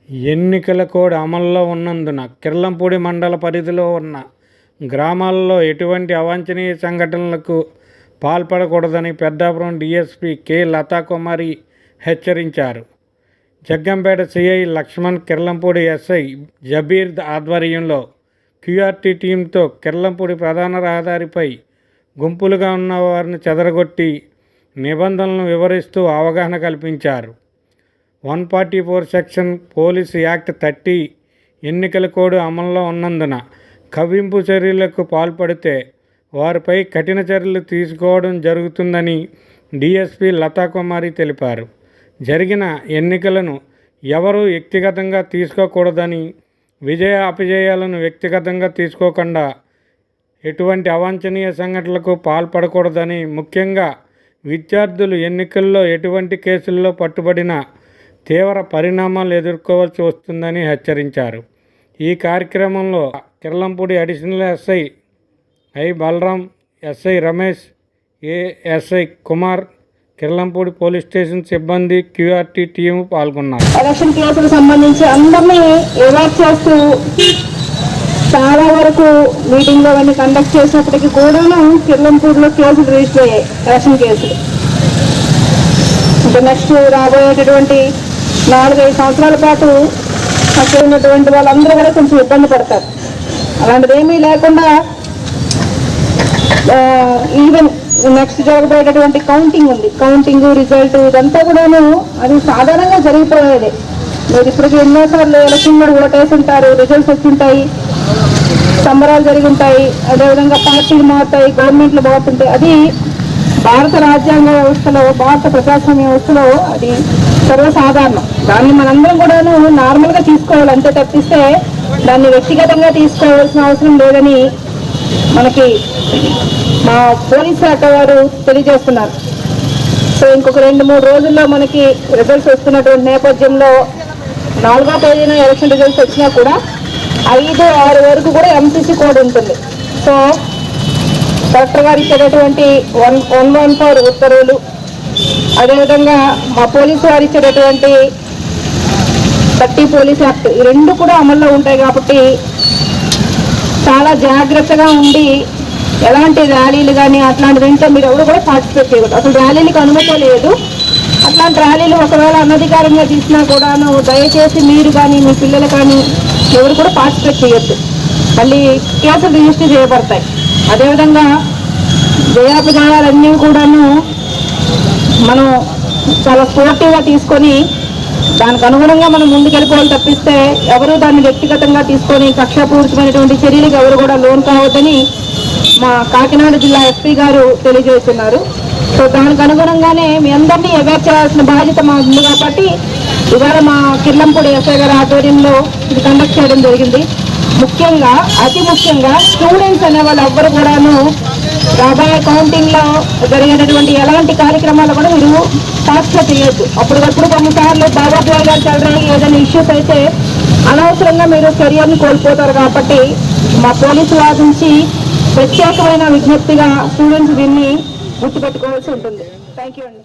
ఎన్నికల కోడ్ అమల్లో ఉన్నందున కిర్లంపూడి మండల పరిధిలో ఉన్న గ్రామాల్లో ఎటువంటి అవాంఛనీయ సంఘటనలకు పాల్పడకూడదని పెద్దాపురం డీఎస్పీ కె లతాకుమారి హెచ్చరించారు. జగ్గంపేట సిఐ లక్ష్మణ్, కిర్లంపూడి ఎస్ఐ జబీర్ ఆధ్వర్యంలో క్యూఆర్టీ టీంతో కిర్లంపూడి ప్రధాన రహదారిపై గుంపులుగా ఉన్న వారిని చెదరగొట్టి నిబంధనలను వివరిస్తూ అవగాహన కల్పించారు. 144 సెక్షన్ పోలీస్ యాక్ట్ 30 ఎన్నికల కోడ్ అమల్లో ఉన్నందున కవ్వింపు చర్యలకు పాల్పడితే వారిపై కఠిన చర్యలు తీసుకోవడం జరుగుతుందని డీఎస్పీ లతాకుమారి తెలిపారు. జరిగిన ఎన్నికలను ఎవరూ వ్యక్తిగతంగా తీసుకోకూడదని, విజయ అపజయాలను వ్యక్తిగతంగా తీసుకోకుండా ఎటువంటి అవాంఛనీయ సంఘటనలకు పాల్పడకూడదని, ముఖ్యంగా విద్యార్థులు ఎన్నికల్లో ఎటువంటి కేసుల్లో పట్టుబడినా తీవ్ర పరిణామాలు ఎదుర్కోవాల్సి వస్తుందని హెచ్చరించారు. ఈ కార్యక్రమంలో Kirlampudi additional SI I Balaram, SI Ramesh, ASI Kumar, Kirlampudi police station సిబ్బంది, క్యూఆర్టీ టీం పాల్గొన్నారు. ఎలక్షన్ కేసులకు సంబంధించి అందరినీ అలర్ట్ చేస్తూ చాలా వరకు మీటింగ్లో అవన్నీ కండక్ట్ చేసినప్పటికీ కూడాను కిర్లంపూడిలో కేసులు రిజిస్టర్ అయ్యాయి, ఎలక్షన్ కేసులు. ఇంకా నెక్స్ట్ రాబోయేటటువంటి 4-5 సంవత్సరాల పాటు అక్కడ ఉన్నటువంటి వాళ్ళందరూ కూడా కొంచెం ఇబ్బంది పడతారు. అలాంటిది ఏమీ లేకుండా ఈవెన్ నెక్స్ట్ జరగబోయేటటువంటి కౌంటింగ్ ఉంది, కౌంటింగ్ రిజల్ట్ ఇదంతా కూడాను అది సాధారణంగా జరిగిపోయేది. మీరు ఇప్పటికి ఎన్నోసార్లు ఎలక్షన్లో ఓటేసి ఉంటారు, రిజల్ట్స్ వచ్చింటాయి, సంబరాలు జరిగి ఉంటాయి, అదేవిధంగా పార్టీలు మారుతాయి, గవర్నమెంట్లు మారుతుంటాయి. అది భారత రాజ్యాంగ వ్యవస్థలో, భారత ప్రజాస్వామ్య వ్యవస్థలో అది సర్వసాధారణం. దాన్ని మనందరం కూడాను నార్మల్గా తీసుకోవాలి, అంతే తప్పిస్తే దాన్ని వ్యక్తిగతంగా తీసుకోవాల్సిన అవసరం లేదని మనకి మా పోలీస్ శాఖ వారు తెలియజేస్తున్నారు. సో ఇంకొక 2-3 రోజుల్లో మనకి రిజల్ట్స్ వస్తున్నటువంటి నేపథ్యంలో 4వ తేదీన ఎలక్షన్ రిజల్ట్స్ వచ్చినా కూడా 5-6 వరకు కూడా ఎంసీసీ కోడ్ ఉంటుంది. సో కలెక్టర్ గారు ఇచ్చేటటువంటి 114 ఉత్తర్వులు, అదేవిధంగా మా పోలీసు వారు ఇచ్చేటటువంటి 30 పోలీస్ యాక్ట్, ఈ 2 కూడా అమల్లో ఉంటాయి. కాబట్టి చాలా జాగ్రత్తగా ఉండి ఎలాంటి ర్యాలీలు కానీ అట్లాంటి దీంట్లో మీరు ఎవరు కూడా పార్టిసిపేట్ చేయకూడదు. అసలు ర్యాలీలకు అనుమతి లేదు. అట్లాంటి ర్యాలీలు ఒకవేళ అనధికారంగా తీసినా కూడాను దయచేసి మీరు కానీ మీ పిల్లలు కానీ ఎవరు కూడా పార్టిసిపేట్ చేయొద్దు. మళ్ళీ కేసులు రిజిస్టర్ చేయబడతాయి. అదేవిధంగా జయాపజయాలన్నీ కూడాను మనం చాలా స్పోర్టివ్గా తీసుకొని దానికి అనుగుణంగా మనం ముందుకెళ్ళిపోవాలి తప్పిస్తే ఎవరు దాన్ని వ్యక్తిగతంగా తీసుకొని కక్షాపూరితమైనటువంటి చర్యలకు ఎవరు కూడా లోన్ కావద్దని మా కాకినాడ జిల్లా ఎస్పీ గారు తెలియజేస్తున్నారు. సో దానికి అనుగుణంగానే మీ అందరినీ అవేర్ చేయాల్సిన బాధ్యత మా ఉంది. కాబట్టి ఇవాళ మా కిర్లంపూడి ఎస్ఐ గారి ఆధ్వర్యంలో ఇది కండక్ట్ చేయడం జరిగింది. ముఖ్యంగా అతి ముఖ్యంగా స్టూడెంట్స్ అనే వాళ్ళు ఎవ్వరు కూడాను రాబోయే కౌంటింగ్లో జరిగేటటువంటి ఎలాంటి కార్యక్రమాలు కూడా మీరు ఫాస్ట్గా చేయొద్దు. అప్పటికప్పుడు కొన్నిసార్లు భావోద్వేగాలు చదవడానికి ఏదైనా ఇష్యూస్ అయితే అనవసరంగా మీరు కెరియర్ని కోల్పోతారు. కాబట్టి మా పోలీసు వారి నుంచి ప్రత్యేకమైన విజ్ఞప్తిగా స్టూడెంట్స్ దీన్ని గుర్తుపెట్టుకోవాల్సి ఉంటుంది. థ్యాంక్ యూ అండి.